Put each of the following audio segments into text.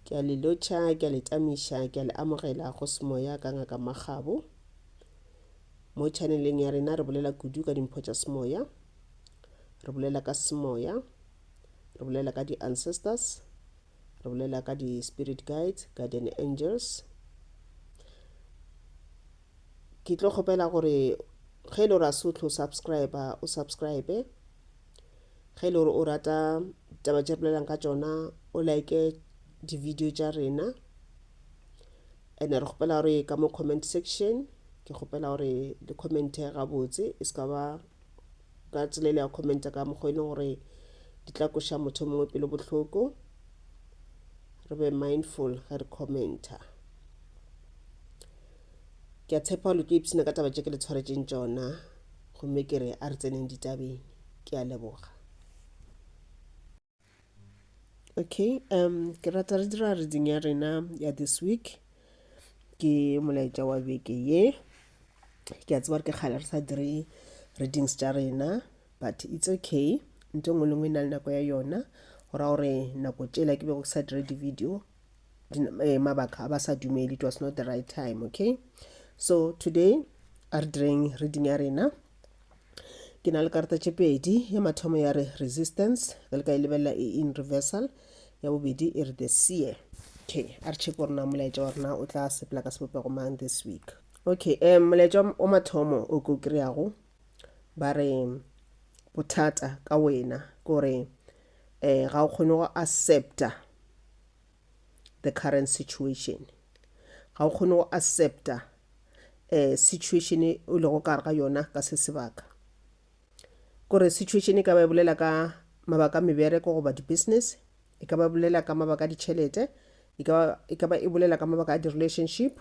Ke a le lotšha, ke a le tamiša, ke a le amogela go semoya ka ngaka Magabo. Mo channeleng ya rena re bolela kudu ka dimpho tša semoya, re bolela ka semoya, re bolela ka di-ancestors, re bolela ka di-spirit guides, guardian angels. Ke tlo kgopela gore ge e le gore a se o tlo subscribe o subscribe, ge e le gore o rata taba tše re bolelang ka tšona o like di-video tša rena, and re kgopela gore ka mo comment section ke kgopela gore le commente gabotse e se ka ba ka tsela ile ya commenta ka mokgwa e leng gore di tla koša motho mongwe pelo bohloko. Re be mindful ge re commenta. Ke a tshepa le tlo ipsina ka taba tše ke le tshwaretšeng tšona gomme ke re a re tseneng ditabeng. Ke a leboga. Okay, ke rata re dira reading ya rena ya this week ke molaetša wa beke ye. Ke a tseba re ke kgale re sa dire readings tša rena, but it's okay, nto ngwe le ngwe e na le nako ya yona, go ra gore nako tšela ke bego ke sa dire di-video mabaka a ba sa dumele, it was not the right time. Okay, so today a re direng reading ya rena. Ke na le karata tše pedi, ya mathomo ya re resistance le ka e lebelela in reversal, ya bobedi e re the seer. Okay, a re check gore na molaetša wa rena o tla sepela ka sebopego mang this week. Okay, molaetša o mathomo o ko kry-ago ba re bothata ka wena gore ga o kgone go accepta the current situation, ga o kgone go accepta situation e o lego ka re ga yona ka se sebaka. Kore situation e ka ba e bolela ka mabaka a mebereko goba di-business, e ka ba e bolela ka mabaka a ditšhelete, e ka ba e bolela ka mabaka a di-relationship,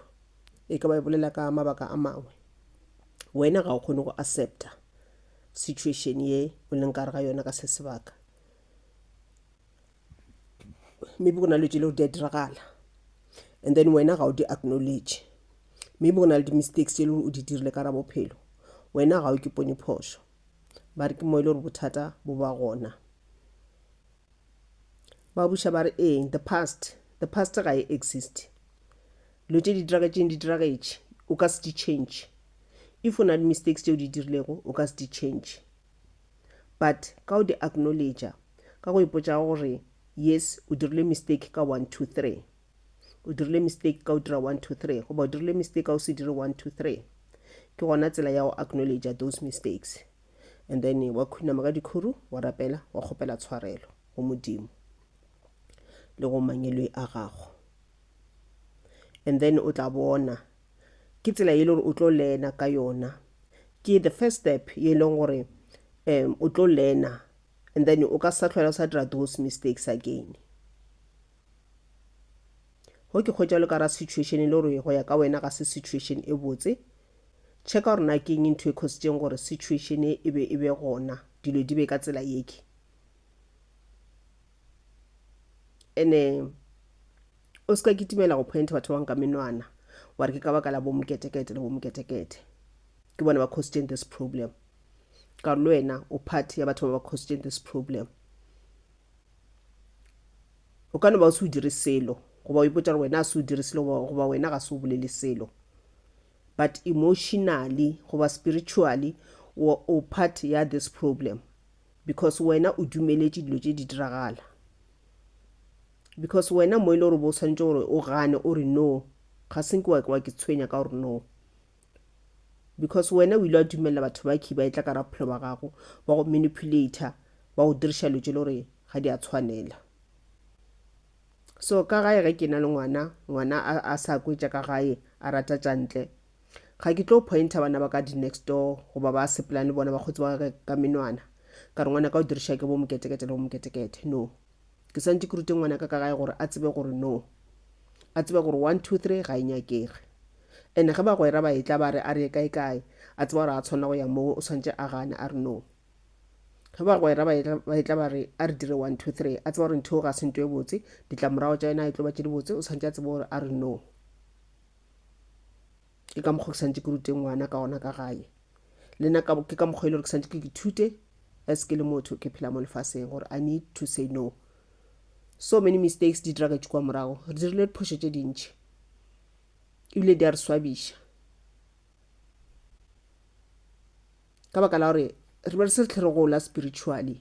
e ka ba e bolela ka mabaka a mangwe. Wena ga o kgone go accepta situation ye o leng ka re ga yona ka se sebaka. Maybe go na le tšele go di a diragala and then wena ga o di acknowledge. Maybe go na le di-mistakes tše o di dirile ka ra bophelo, wena ga o ke pone phošo, ba re ke mo e le gore bothata bo ba gona. Ba buša ba re the past ga e exist, lo tše di diragetše o ka se di change. If o na le mistakes tšeo di dirilego o ka se di change, but ka o di acknowledge ka go ipotša gore yes o dirile mistake ka 1 2 3, o dirile mistake ka o dira 1 2 3 goba o dirile mistake ka o se dire 1 2 3, ke gona tsela ya go acknowledge those mistakes, and then wa khunama ka dikhuru wa rapela wa kgopela tshwarelo go modimo le go manyelwe a gago, and then o tla bona ke tsela ye le gore o tlo learna ka yona. Ke the first step ye leng gore o tlo learna, and then o ka sa tlhola o sa dira those mistakes again. Go ke kgwetša le ka ra situation e le gore go ya ka wena ga se situation e botse, checka gore na ke eng ntho e costeng gore situation e be gona, dilo di be ka tsela yeke. And o se ka kitimela go pointa batho ba bang ka menwana wa re ke ka baka la bomoketekete le bomoketekete ke bona ba causing this problem, ka re le wena o part ya batho ba ba causing this problem. O ka no ba o se o dire selo goba o ipotša gore wena a se o dire selo goba wena ga se o bolele selo, but emotionally goba spiritually o part ya this problem because wena o dumeletše dilo tše di diragala, because wena mo e le gore bo swantše gore o gane o re no, ga senke wa ke tshwenya ka gore no, because wena o ile wa dumelela batho ba ba e tla ka ra bophelo ba gago ba go manipulator, ba go diriša dilo tše le gore ga di a tshwanela. So ka gae ge ke na le ngwana a sa kwetša ka gae a rata tša ntle, ga ke tlo pointa bana ba ka di next door goba ba sepelane bona ba kgotse ba ka menwana ka re ngwana ka o diriša ke bo moketekete le bo moketekete. No, ke santse ke rute ngwana ka gae gore a tsebe gore no, a tsebe gore 1 2 3 ga e nyakege, and ge ba gwera ba etla ba re a re kae kae a tseba gore a tshwanela go ya moo o swantše a gane a re no. Ge ba gwera ba etla ba re a re dire 1 2 3 a tseba gore ntho ga se nto e botse, ditlamorago tša yena e tlo ba tše di botse, o swantše a tsebe gore a re no. Ke ka mokgwa ke santse ke rute ngwana ka gona ka gae, le nna ke ka mokgwa ile gore ke santse ke thute as ke le motho ke phela mo lefaseng gore I need to say no. so many mistakes di dira ka tšwa morago re dirile diphoso tše dintši ebile di a re swabiša ka baka la gore re be re se re tlhe re gola spiritually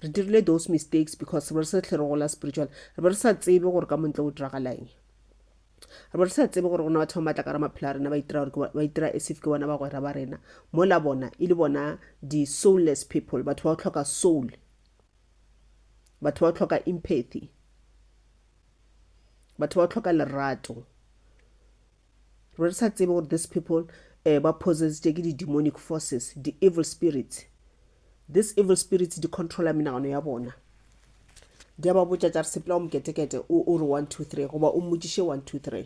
re dirile those mistakes because re be re se re tlhe re gola spiritually re be re sa tsebe gore ka montle o diragalang re be re sa tsebe gore go na batho ba matla ka re maphelo a rena ba itira as if ke bona bagwera ba rena mola bona e le bona di-soulless people batho ba tlhoka soul batho ba tlhoka empathy batho ba tlhoka lerato re sa tsebe gore these people ba possessed ke di-demonic forces di-evil spirits these evil spirits di controla menagano ya bona di a ba botša tša re sepela o moketekete o re 1 2 3 goba o mmotšiše 1 2 3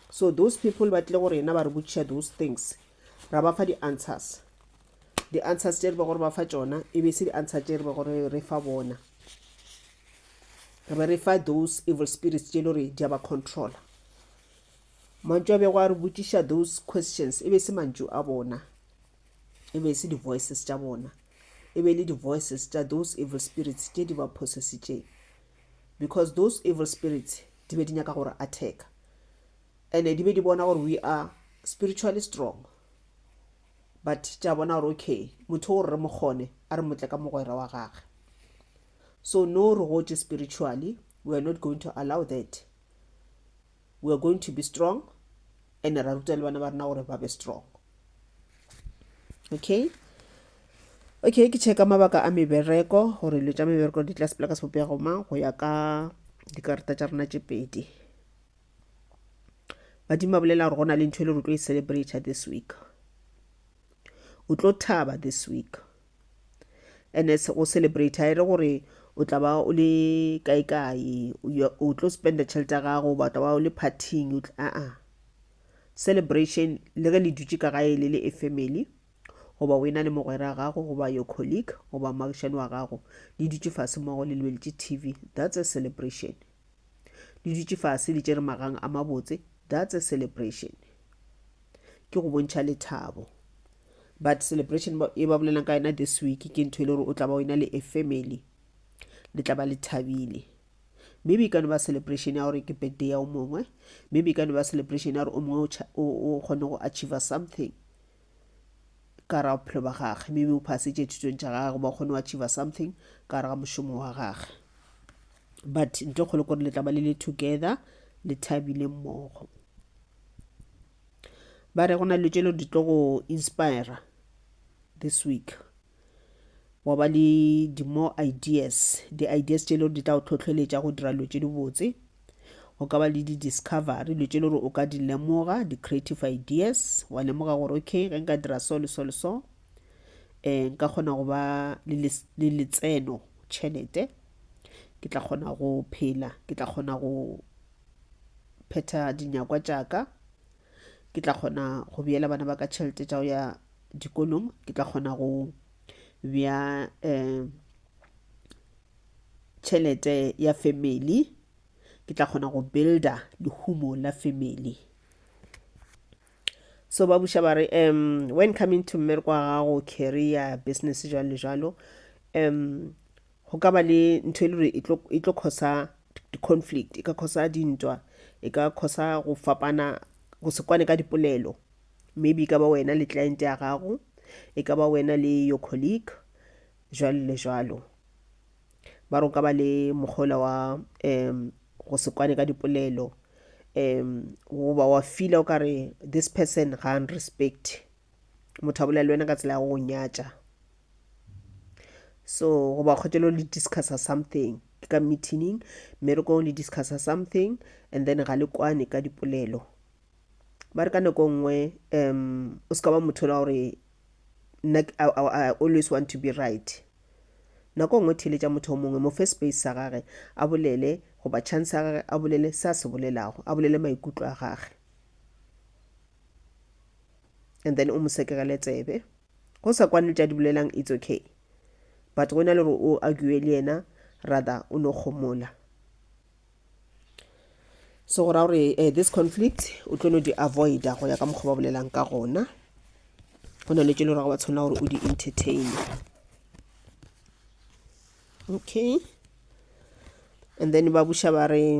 so those people ba tle gore ena ba re botšiša those things ra ba fa di-answers di-answers tše re be gore ba fa tšona e be se di-answer tše re be gore re fa bona re be re fa those evil spirits tše le gore di a ba controla mantšu a bego a re botšiša those questions e be se mantšu a bona e be se di-voices tša bona e be le di-voices tša those evil spirits tše di ba possessitšeng because those evil spirits di be di nyaka gore attack and di be di bona gore we are spiritually strong but tša bona gore okay motho gore re mokgone a re motle ka mogwera wa gage so no re gotše spiritually we are not going to allow that we are going to be strong and ra ruta le bana ba rena gore ba be strong okay ke checka mabaka a mebereko gore le tša mebereko di tla sepela ka sepopego mang go ya ka dikarata tša rena tše pedi badimo ba bolela gore go na le ntho e le re tlo e celebrate this week o tlo thaba this week and as go celebrate a ere gore o tla ba o le kae o tlo spenda tšhelete ya gago ba tla ba o le partying celebration le ge le dutše ka gae le le family goba o ena le mogwera gago goba your colleague goba maagišane wa gago le dutše fase mmogo le lebeletše tv that's a celebration le dutše fase le tšere magang a mabotse that's a celebration ke go bontšha lethabo but celebration e ba bolelang ka ena this week ke ntho e le gore o tla ba o ena le a family le tla ba le thabile maybe e ka no ba celebration ya gore ke birthday ya o mongwe maybe e ka no ba celebration ya gore o mongwe o kgone go achieve something ka ra bophelo ba gage maybe o phasitše thutong tša gage ba kgone go achieve something ka ra ga mošomo wa gage but nto kgolo kore le tla ba le le together le thabile mmogo ba re go na le tšelo di tlo go inspire this week wa ba le di-more ideas di-ideas tše le di tla go tlhotlheletša go dira dilo tše di botse go ka ba le di-discovery dilo tše le gore o ka di lemoga di-creative ideas wa lemoga gore okay ge nka dira so le so le so nka kgona go ba le letseno tšhelete ke tla kgona go phela ke tla kgona go phetha dinyakwa tšaka ke tla kgona go beela bana ba ka tšhelete tša go ya dikolong ke tla kgona go bja tšhelete ya family ke tla kgona go builda lehumo la family so ba buša ba re when coming to mmereko wa gago career business jalo le jalo go ka ba le ntho e le gore e tlo khosa di-conflict e ka khosa dintwa e ka khosa go fapana go se kwane ka dipolelo maybe e ka ba wena le client ya gago e ka ba wena le your colleague jalo le jalo ba re o ka ba le mogola wa go se kwane ka dipolelo goba wa feela o ka re this person ga unrespect motho a bolela le wena ka tsela ya go nyatša so goba kgotelo le discussa something ke ka meeting mmerekong le discussa something and then ga le kwane ka dipolelo ba re ka nako nngwe o se ka ba motho la gore I always want to be right nako nngwe theletša motho o mongwe mo first space sa gage a bolele goba chance ya gage a bolele sa se bolelago a bolele maikutlo a gage and then o mo sekegele tsebe go sa kwane le tša di bolelang it's okay but go na le gore o argue le yena rather o no kgomola so go ra gore this conflict o tlo no di avoida go ya ka mokgwa ba bolelang ka gona go na le tše le gore ga ba tshwana gore o di entertain okay and then ba busha ba re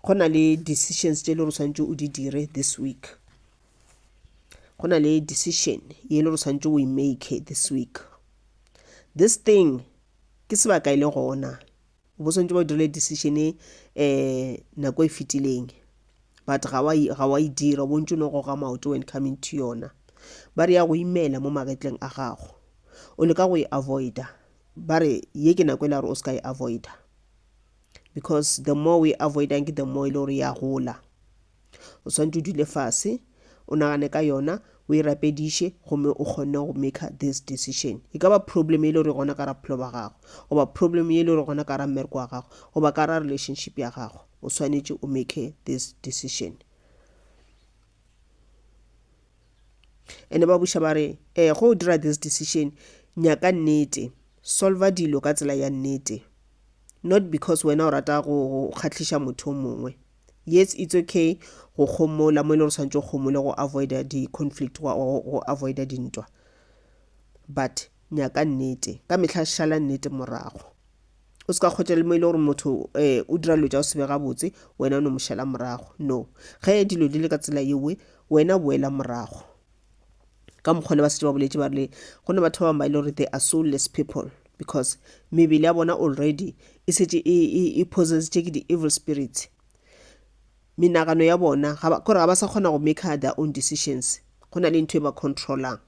go na le decisions tse le go swantse o di dire this week. Go na le decision ye le go swantse o make this week. This thing ke sebaka ile gona bo swantse ba dire decision nako e fitileng, but ga wa e dira bo ntse no go ga maoto when coming to yona. Ba re ya go imela mo magetleng a gago o le ka go e avoida, ba re ye ke nako le re o ska e avoida, because the more we avoid the more ile re ya gola. O swantse dile fase o nagane ka yona o e rapediše gomme o kgonne go make this decision. E ka ba problem ile re gona ka ra phelo ba gago, o ba problem ile re gona ka ra mmereko wa gago, o ba ka ra relationship ya gago, o swanetse o make this decision. And ba busha ba re go dira this decision nyaka nnete, solve dilo ka tsela ya nnete, not because wena o rata go khatlisha motho mongwe. Yes, it's okay go gomola mo ile re swantse gomole go avoid di conflict go avoid dintwa, but nyaka nnete ka mehla shala nnete morago. O ska khotela mo ile gore motho o dira lo ja o se bega botse wena no moshala morago. No, ge dilo di le ka tsela yewe wena boela morago. Ka mokgole ba se ba boletse ba le go ne batho ba ba ile gore they are soulless people, because mebile ya bona already e setse e possessed ke di evil spirits. Menagano ya bona ga ba sa kgona go make their own decisions, go na le ntho e ba controlang.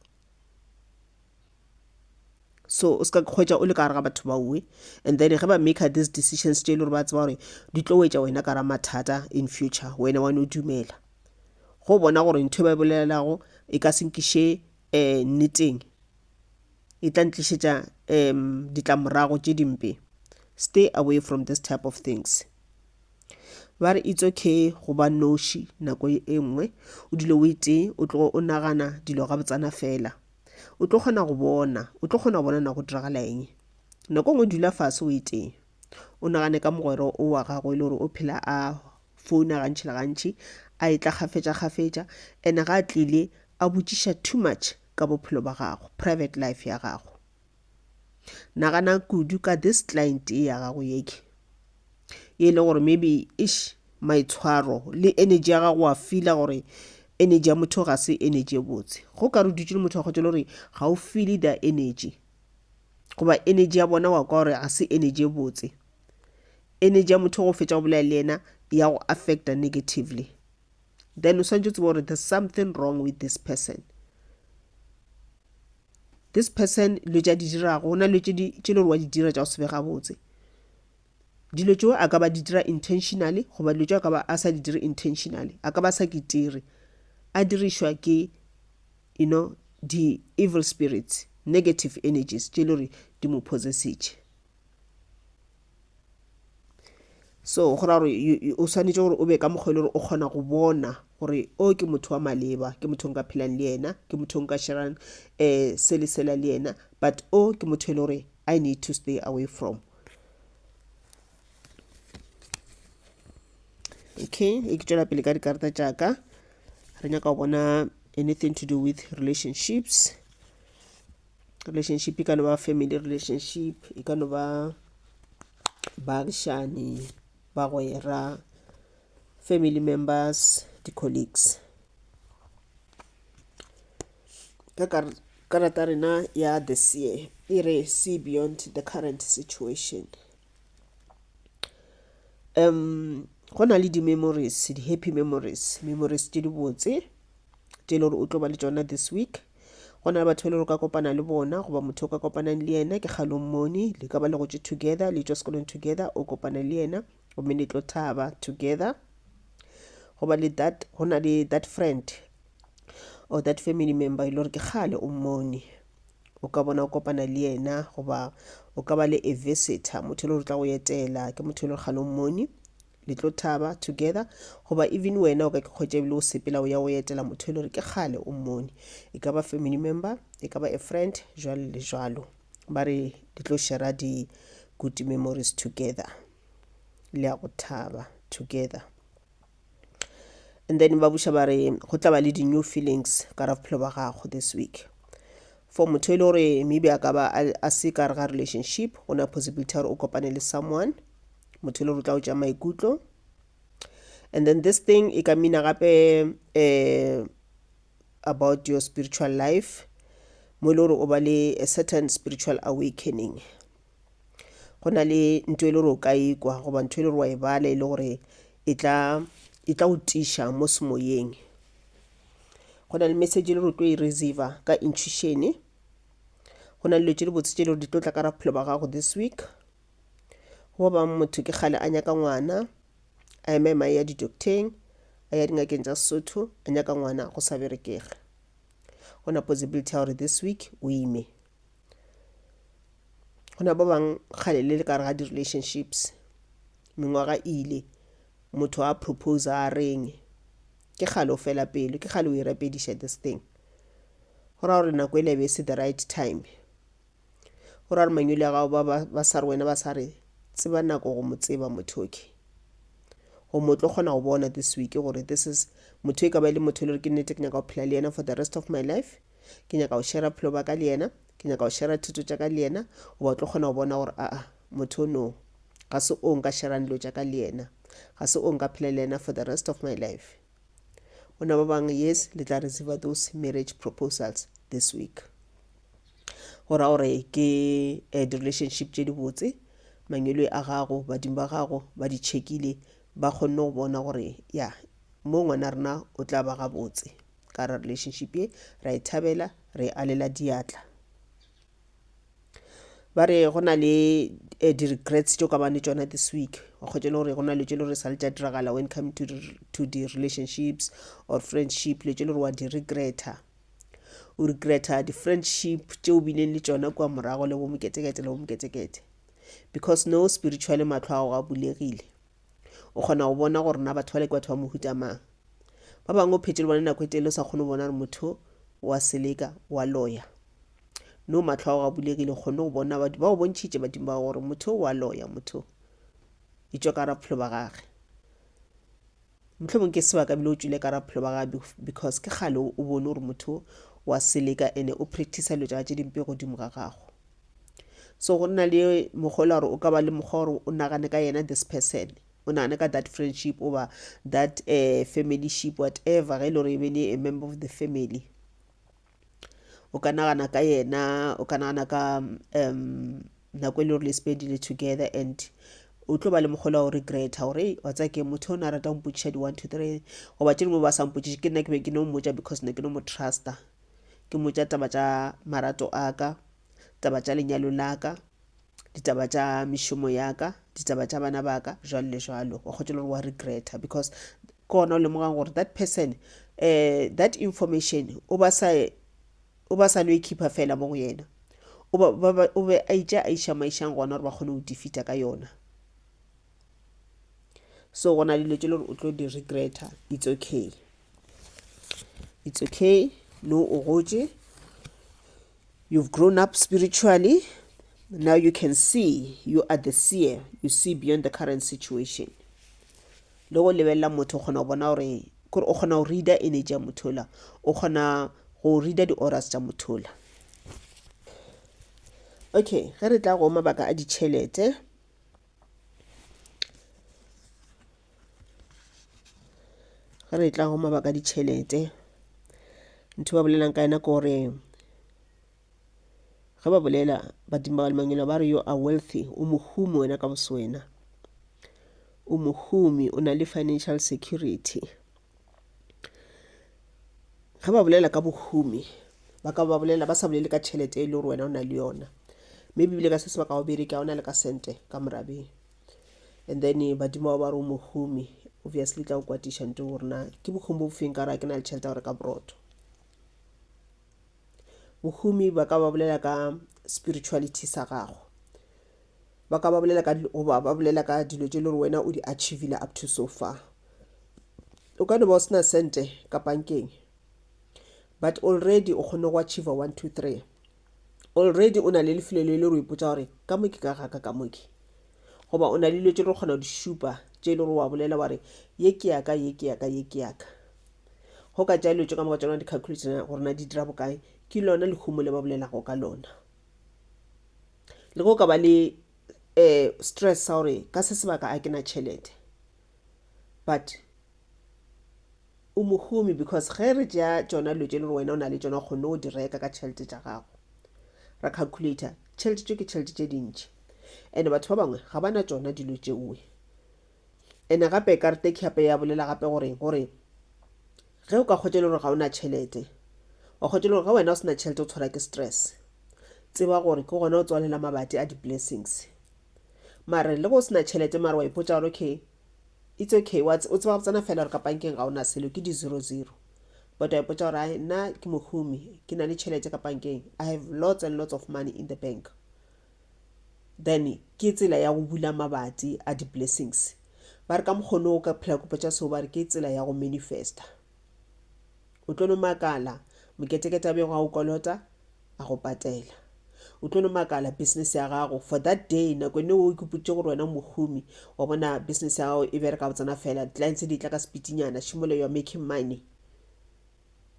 So o ska khotsa o le ka ga batho ba uwe, and then ge ba make these decisions tse le re ba tsaba gore di tlo wetsa wena ka ra mathata in future, wena wa no dumela go bona gore ntho ba bolelago e ka senkishe nneteng, e tla ntlišetša ditlamorago tše dimpe. Stay away from this type of things. Ba re it's okay go ba noši nako e nngwe, o dilo o ite o tlo o nagana dilo ga botsana fela, o tlo kgona go bona nako diragala eng. Nako ngwe dula fase o ite o nagane ka mogwero o wa gago ile gore o phela a phone gantši le gantši a etla gafetša, and ga a tlile a botšiša too much ka bophelo ba gago, private life ya gago. Nagana kudu ka this client ya gago yeke ye le gore maybe maitshwaro le energy ya gago a feela gore energy ya motho ga se energy e botse. Go ka re dutse le motho ga go gore ga o feel the energy, goba energy ya bona wa kwa gore ga se energy e botse. Energy ya motho go fetša go bolela le yena ya go affecta negatively, then o swantse tseba gore there's something wrong with this person. This person lo ja di dirago go na le tše le gore wa di dira tša go se bega botse. Dilo tšeo a ka ba di dira intentionally goba dilo tšeo a ka ba a sa di dire intentionally, a ka ba sa ke dire a dirišwa ke the evil spirits, negative energies tše le gore di mo possesitše. So go ra gore o swanetše gore o be ka mokgwa le gore o kgona go bona gore o ke motho wa maleba, ke motho nka phelang le yena, ke motho nka sharang se le sela le yena, but o ke motho le gore I need to stay away from. Okay, e ke tšwela pele ka dikarata tšaka. Re nyaka go bona anything to do with relationships. Relationship e ka no ba family relationship, e ka no ba baagišane, bagwera, family members, the colleagues. Ka karata rena ya this year e re see beyond the current situation. Go na le di-memories, di-happy memories tše di botse tše le gore o tlo ba le tšona this week. Go na le batho le gore ka kopana le bona goba motho o ka kopanang le yena, ke kgalommone le ka ba le go tše together, le tšwa sekolong together, o kopana le yena o mene tlo thaba together. Go na le that friend or that family member ile gore ke kgale o mmone, o ka bona o kopana le yena goba o ka ba le a visitor, motho le gore tla go etela ke motho le gore kgale o mmone le tlo thaba together. Goba even wena o ka ke kgotšebile o sepela o ya go etela motho le gore ke kgale o mmone, e ka ba family member, e ka ba a friend, jwalo le jwalo. Ba re di tlo share di good memories together, le ya go thaba together. And then ba busha ba re go tla ba le di new feelings ka ra bophelo ba gago this week. For motho le gore maybe a ka ba a se ka re ga relationship, go na possibility gore o kopane le someone, motho le re tla o tja maikutlo. And then this thing e ka mina gape about your spiritual life mo le gore o ba le a certain spiritual awakening. Go na le ntho e le gore o ka ikwa goba ntho e le gore wa e bala e le gore e tla o tiša mo semoyeng. Go na le message e le gore o tlo e receiver ka intuition. Go na le dilo tse di botse tse le gore di tlo tla ka ra bophelo ba gago this week. Go ba motho ke kgale a nyaka ngwana, a ema ema ya di-docteng, a ya dingakeng tša Sesotho, a nyaka ngwana go sa berekege. Go na possibility ya gore this week o ime. Go na ba bang kgale le ka re ga di-relationships, mengwaga ile motho a propose a reng ke kgale o fela pelo, ke kgale o e rapediša this thing. Go ra gore nako ele be se the right time. Go ra gore manyolo a gago ba sa re wena ba sa re tseba nako go mo tseba mothoki. Go motlo kgona go bona this week gore this is motho e ka ba le motho le re ke nnete ke nyaka go phela le yena for the rest of my life, ke nyaka go share phelo ba ka le yena, ke nyaka go share thuto tša ka le yena, o ba tlo kgona go bona gore motho no ga se o nka sharang dilo tša ka le yena, ga se o nka phela le yena for the rest of my life. Go na ba bang yes le tla receive those marriage proposals this week. Go ra gore ke di-relationship tše di botse, manyolo a gago badimo ba gago ba di checkile ba kgonne go bona gore ya mo ngwana rena o tla ba gabotse ka ra relationship ye ra e thabela re alela diatla. Ba re go na le di-regrets tšeo ka bane tšona this week, wa kgotse le gore go na le tše le gore sa le tša diragala when come to di-relationships or friendship, le tše le gore wa di-regreta. O regreta di-friendship tšeo bileng le tšona kua morago le bo moketekete because no spiritually matlho a go a bulegile. O kgona go bona gore na batho ba le ke batho ba mohuta mang. Ba bangwe o phetse le bone nako e tele o sa kgone go bona gore motho wa seleka wa lawyer. No matlho a go a bulegile kgone go bona ba go bontšhitše badimo ba gore motho wa lawyer, motho e tšwa ka ra bophelo ba gage. Mohlomong ke sebaka bile o tswile ka ra bophelo ba gage because ke kgale o bone gore motho wa seleka ene o practice dilo tša tše dimpe godimo ga gago. So go nna le mogolo gore o ka ba le mokgwa gore o nagane ka yena this person, o nagane ka that friendship over that family ship whatever ge e le gore e be le a member of the family. O ka nagana ka yena, o ka nagana ka nako e le gore le spendile together and o tlo ba le mogolo wa go regreta gore wa tsa ke motho o na rata mpotšiša di 1 2 3 goba tše dingwe ba sa mpotšiše ke nna ke be ke no mmotša because ne ke no mo trusta, ke mmotša taba tša marato a ka, taba tša lenyalo la ka, ditaba tša mešomo ya ka, ditaba tša bana ba ka, jalo le jalo. Wa kgotse le gore wa regreta because ke gona o lemogang gore that person that information o ba sa no e keepa fela mo go yena, o be a itša a iša maišang gona gore ba kgone go defeata ka yona. So gona le dilo tše le gore o tlo di regreta. It's okay, it's okay. No o gotše, you've grown up spiritually. Now you can see, you are the seer, you see beyond the current situation. Le go lebelela motho o kgona go bona gore o kgona go reader energy ya mothola, o kgona go reader di-auras tša mothola. Okay, ge re tla go mabaka a ditšhelete, ge re tla go mabaka a ditšhelete, ntho ba bolelang ka ena ke gore ge ba bolela badimo ba lemanyelo ba re you are wealthy, o mohumi wena ka bose wena, o mohumi, o na le financial security. Ge ba bolela ka bohumi ba ka ba bolela ba sa bolele ka tšhelete e le gore wena o na le yona, maybe bile ka se sebaka o bereka o na le ka sente ka morabeng, and then badimo ba re o mohumi, obviously tla o kwatiša nto gore na ke bohumi bo feng ka ra ke na le tšhelete ya gore ka broto. Bohumi ba ka ba bolela ka spirituality sa gago, ba ka ba bolela ka dilo tše le gore wena o di achievile up to so far. O ka no ba o sena sente ka bankeng but already o kgone go achieve 1 2 3, already o na le lefelo le le re o ipotsa gore ka moke ka gaka ka moke, goba o na le dilo tše re kgona go di šupa tše le gore wa bolela wa re ye ke yaka ye ke yaka ye ke yaka. Go ka tša dilo tše ka moka tšona di-calculation gore na di dira bokae, ke lona lehumo le ba bolelago ka lona. Le go ka ba le stress sorry ka se sebaka a kena tšhelete but umuhumi because ge re ja tsona lo tšele wena o na le tsona kgone o di reka ka tšhelete tša gago ra calculator tšhelete tše ke tšhelete tše dintši and batho ba bangwe ga bana tsona dilo tšeoe ene gape karate cape ya bolela gape gore ge o ka kgotšele gore ga o na tšhelete wa kgotšele gore ga wena o sena tšhelete o tshwara ke stress tseba gore ke gona o tswalela mabati a di-blessings mare le go sena tšhelete mare wa ipotša gore okay it's okay o tseba go tsena fela gore ka bankeng ga o na selo ke di-00 but wa ipotša gore ai nna ke mohumi ke na le tšhelete ka bankeng I have lots and lots of money in the bank then ke tsela ya go bula mabati a di-blessings ba re ka mokgono o ka phela kopotša seo ba re ke tsela ya go manifesta o tlo no makala moketeketa bego ga o kolota a go patela o tlo no makala business ya gago for that day nako ne o ikuputše gore wena mohumi wa bona business ya gago e bereka botsana fela clients di tla ka speedinyana shimole you are making money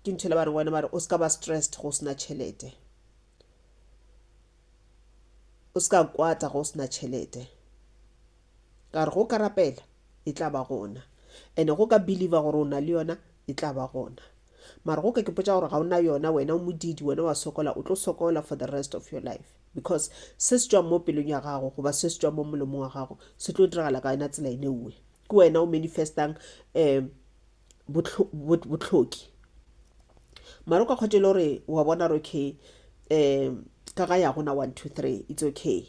ke nthele ba re wena ba re o ska ba stressed go sena tšhelete o ska kwata go sena tšhelete ka re go ka rapela e tla ba gona ene go ka believe gore o na le yona e tla ba gona mara go ka ke potša gore ga o na yona wena o modidi wena wa sokola o tlo sokola for the rest of your life because se se tswa mo pelong ya gago goba se se tswa mo molomong wa gago se tlo diragala ka ena tsela ene uwe ke wena o manifestang botlhoki mara o ka kgotšele gore wa bona re okay ka ga ya gona 1 2 3 it's okay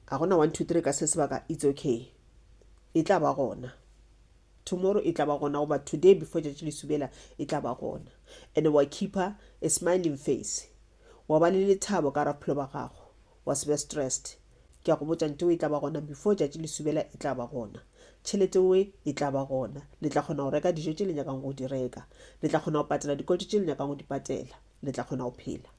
a gona 1 2 3 ka se sebaka it's okay e tla ba gona tomorrow e tla ba gona goba today before tšatši le subela e tla ba gona and wa keeper a smiling face wa ba le lethabo ka raphelo ba gago wa se be stressed ke a go botša nteo e tla ba gona before tšatši le subela e tla ba gona tšhelete oe e tla ba gona le tla kgona go reka dijo tše le nyakang go di reka le tla kgona go patela dikoloto tše le nyakang go di patela le tla kgona go phela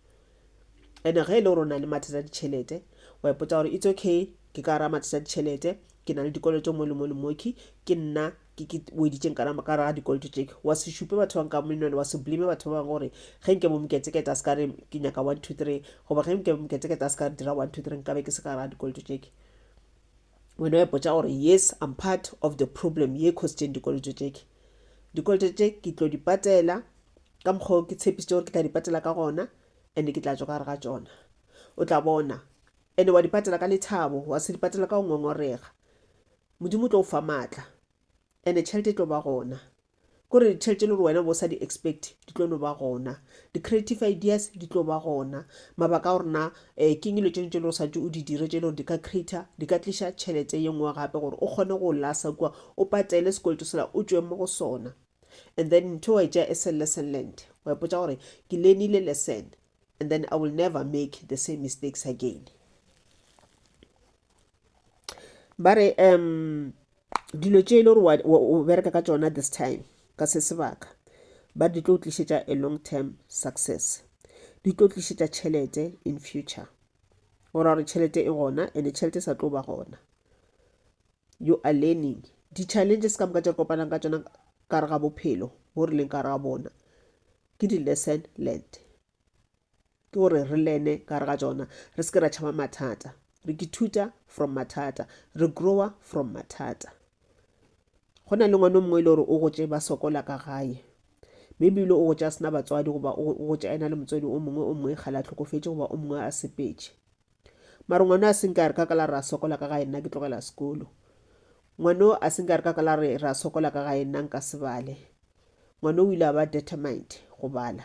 ene ge e le gore o na le mathata a ditšhelete wa ipotša gore it's okay ke ka ra mathata a ditšhelete ke na le dikoloto mo le mo le moki ke nna ke weditšeng ka ra dikoloto tšeke wa se šupe batho bang ka monone wa se blime batho ba bang gore ge nke mo moketeketa a se ka re ke nyaka 1 2 3 goba ge nke moketeketa a se ka re dira 1 2 3 nkabe ke se ka ra dikoloto tšeke wena wa ipotša gore yes I'm part of the problem ye costeng dikoloto tše ke tlo di patela ka mokgwa ke tshepišitše gore ke tla di patela ka gona ande ke tla tšwa ka re ga tšona o tla bona ene wa di patela ka lethabo wa se di patela ka go ngongorega modimo tlo o fa maatla ene tšhelete e tlo ba gona kore ditšhelete le gore wena bo sa di expect di tlo no ba gona di-creative ideas di tlo ba gona mabaka a gorena ke ngelo tše ntše le go sa tše o di dire tše le gore di ka creator di ka tliša tšhelete ye nngwe gape gore o kgone go lasa kua o patele sekoloto sela o tšwe mo go sona and then ntho wa etša as a lesson learned wa ipotša gore ke learnile lesson and then I will never make the same mistakes again ba re dilo tše e le gore o bereka ka tšona this time ka se sebaka ba di tlo tlišetša a long term success di tlo tlišetša tšhelete in future go ra gore tšhelete e gona and tšhelete sa tlo ba gona you are learning di-challenges ka moka tša kopanang ka tšona ka re ga bophelo bo re leng ka re ga bona ke di-lesson learned ke gore re lene ka re ga tšona re se ke ra tšhaba mathata re ithuta from mathata re grower from mathata go na le ngwana mongwe le gore o gotše ba sokola ka gae maybe ile o gotše a sena batswadi goba o gotše a ena le motswadi o mongwe kgale a tlhokofetše goba o mongwe a sepetše mare ngwana a senka re ka la re a sokola ka gae nna ke tlogela sekolo ngwana a senka re ka la re a sokola ka gae nna nka sebale ngwana o ile a ba determined go bala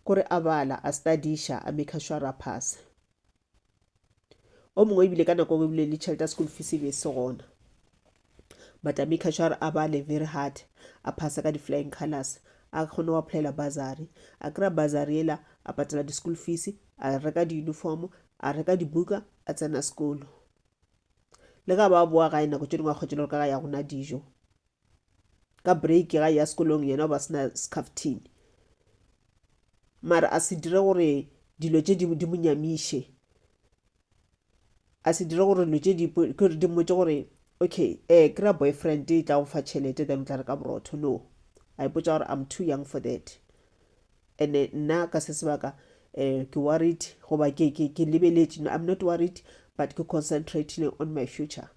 kore a bala a studiša a make sure a pass o mongwe ebile ka nako go ebile le tšhelete school fees be se gona but a make sure a bale very hard a phasa ka di-flying colors a kgone go applyela bursary a kry-a bursary ela a patela di-school fees a reka di-uniform a reka dibuka a tsena sekolo le ga ba boa gae nako tše dingwe a kgotšele gore ka ga ya gona dijo ka break ga ya sekolong yena o ba sena scaftine mara a se dire gore dilo tše di mo nyamiše a se dire gore dilo tše di mmotše gore okay kry-a boyfriend e tla go fa tšhelete then o tla re ka borotho no a ipotša gore I'm too young for that and nna ka se sebaka ke worried goba ke lebeletše. I'm not worried, but ke concentrating on my future.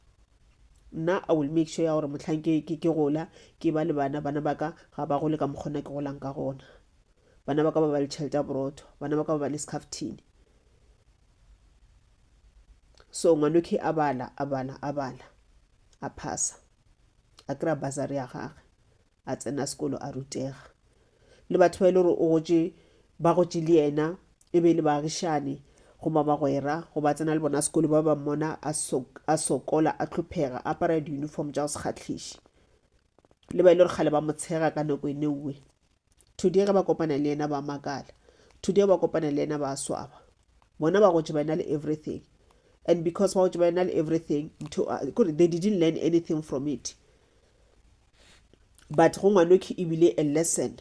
Nna I will make sure ya gore motlhang ke gola ke ba le bana ba ka ga ba gole ka mokgona ke golang ka gona. Bana ba ka ba le tšhelete ya borotho, bana ba ka ba le scarftini. So ngwanoke a bala a phasa, a kry-a bursary ya gage, a tsena sekolo a rutega. Le batho ba ile gore o gotše ba gotše le yena e be le baagišane go mabagwera go ba tsena le bona sekolo ba ba mmona a sokola a tlhophega a apara di-uniform tša go se kgatlhiše, le ba ile gore kgale ba motshega ka nako e neuwe. Today ge ba kopana le yena ba makala, today ba kopana le yena ba swaba. Bona ba gotše ba na le everything, and because ba gotše ba na le everything they didn't learn anything from it. But go ngwanoke ebile a lesson.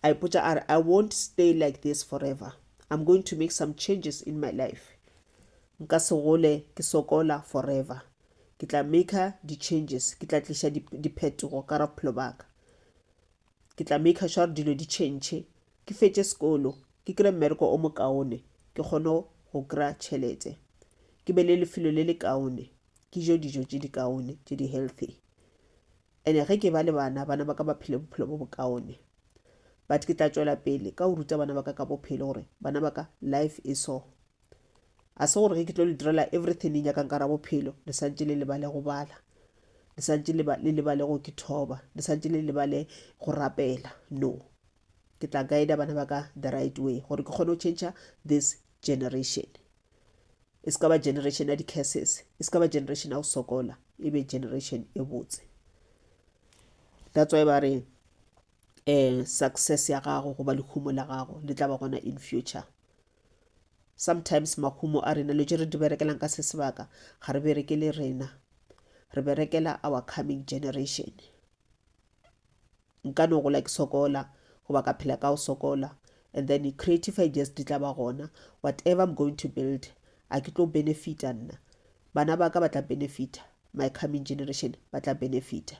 I won't stay like this forever. I'm going to make some changes in my life. Nka se gole ke sokola forever. Ke tla make di-changes, ke tla tliša diphetogo ka ra bophelo baka. Ke tla make sure dilo di change, ke fetše sekolo, ke kry mmereko o mokaone, ke kgone go kry tšhelete, ke be le lefelo le le kaone, ke jo dijo tše di kaone tše di healthy. Ene ge ke ba le bana ba ka ba phele bophelo bo bokaone. But ke tla tšwela pele ka go ruta bana ba ka bophelo gore bana ba ka life is so. A se gore ge ke tlo le direla everything le nyakang ka ra bophelo le santše le lebale go bala, le santše le lebale go kithoba, le santše le lebale go rapela. No, ke tla guide bana ba ka the right way gore ke kgone go change this generation. E se ka ba generation ya di-curses, e se ka ba generation ya go sokola, e be generation e botse. That's why ba re success ya gago goba lehumo la gago le tla ba gona in future. Sometimes mahumo a rena le tše re di berekelang ka se sebaka ga re berekele rena, re berekela our coming generation. Nka no gola ke sokola goba ka phela ka go sokola, and then creative ideas di tla ba gona. Whatever I'm going to build, a ke tlo benefita nna, bana ba ka ba tla benefita, my coming generation ba tla benefita.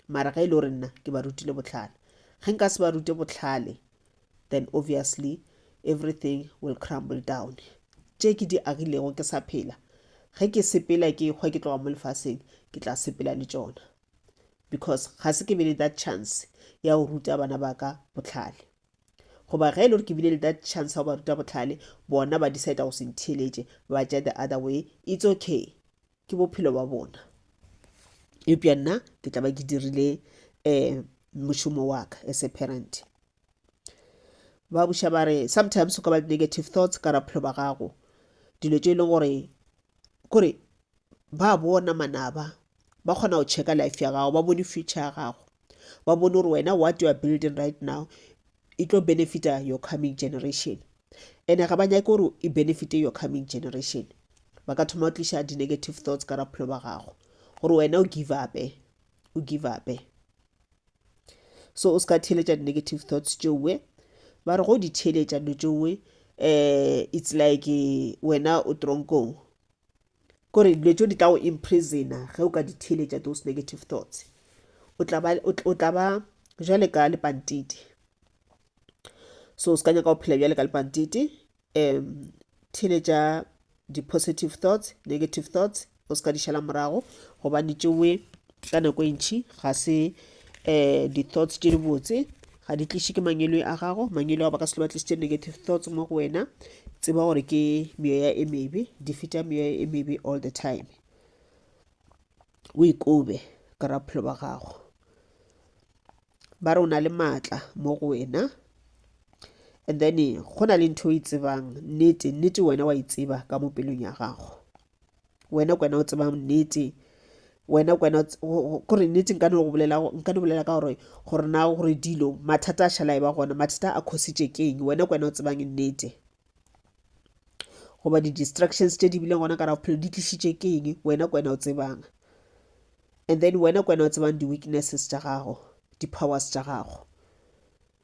Mara ga ile gore nna ke ba rutile botlhale, ge nka se ba rute botlhale, then obviously everything will crumble down. Tše ke di agilego ke sa phela, ge ke sepela ke ekgwa ke tloga mo lefaseng, ke tla sepela le tšona, because ga se ke be le that chance ya go ruta bana ba ka botlhale. Goba ge ile gore ke bile le that chance ya go ba ruta botlhale, bona ba decide go se ntheeletše ba tša the other way, it's okay, ke bophelo ba bona. Eupša nna ke tla ba ke dirile mošomo wa ka as a parent. Ba buša ba re sometimes o ka ba negative thoughts ka ra bophelo ba gago, dilo tše e leng gore kore ba bona manaba, ba kgona go checka life ya gago, ba bone future ya gago, ba bone gore wena what you are building right now e tlo benefita your coming generation. Ene ga ba nyake gore e benefite your coming generation, ba ka thoma go tliša di-negative thoughts ka ra bophelo ba gago gore wena o give up. So o se ka theeletša di-negative thoughts tšewe, ba re go di theeletša no tšewe it's like wena o tronkong, kore dilo tšeo di tla go imprisona ge o ka di theeletša those negative thoughts. O tla ba jale ka lepantiti. So o se ka nyaka go phela bjale ka lepantiti, theeletša di-positive thoughts, negative thoughts o se ka di šala morago, gobane tšewe ka nako e ntšhi ga se di-thoughts tše di botse, ga di tliše ke mangelo a gago. Mangelo a ba ka se le ba tlišitše negative thoughts mo go wena, tseba gore ke meoya e mebe, di feta meoya e mebe all the time. O ikobe ka ra bophelo ba gago, ba re o na le maatla mo go wena, and then go na le ntho e tsebang nnete wena wa itseba ka mo pelong ya gago. Wena kwena o tsebang nnete, wena kwena kore nnete nka no bolela ka gore na gore dilo mathata a šala e ba gona, mathata a khositše keng, wena kwena o tsebang nnete. Goba di-distractions tše di bileng gona ka ra bophelo di tlišitše keng, wena kwena o tsebang. And then wena kwena o tsebang di-weaknesses tša gago, di-powers tša gago.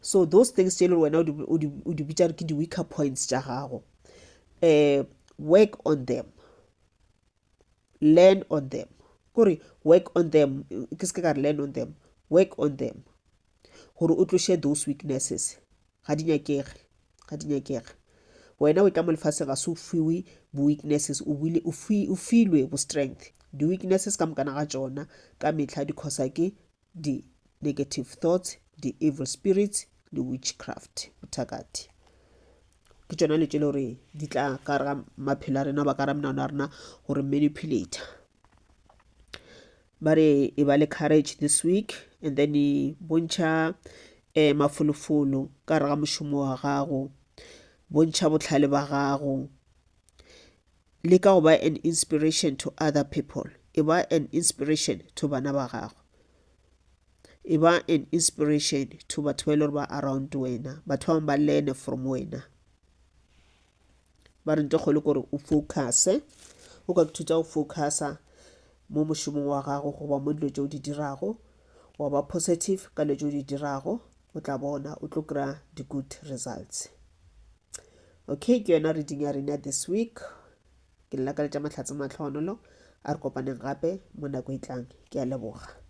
So those things tše le wena o di bitša ke di-weaker points tša gago, work on them, learn on them. Kore work on them, ke se ka re learn on them, work on them, gore o tloše those weaknesses ga di nyakege. ga di nyakega. Wena o tla mo lefase ga se o fiwe bo-weaknesses, o filwe bo-strength. Di-weaknesses ka mokana ga tsona ka metlha di causa ke di-negative thoughts, di-evil spirits le witchcraft, bothakati. Ke tsona le tse le gore di tla ka re ga maphelo a rena ba ka ra menano a rena gore manipulator. Ba re e ba le courage this week, and then e bontšha mafolofolo ka re ga mošomo wa gago, bontšha botlhale ba gago, le ka go ba an inspiration to other people. E ba an inspiration to bana ba gago, e ba an inspiration to batho ba ile gore ba around wena, batho ba bangwe ba learn from wena. Ba re nte kgole kore o focuse, o ka thuta go focusa mo mošomong wa gago goba mo dilo tse o di dirago, wa ba positive ka dilo tse o di dirago, o tla bona o tlo kry-a di-good results. Okay, ke yona reading ya rena this week. Ke lakaletša mahlatse matlhogonolo a re kopaneng gape mo nako e tlang. Ke a leboga.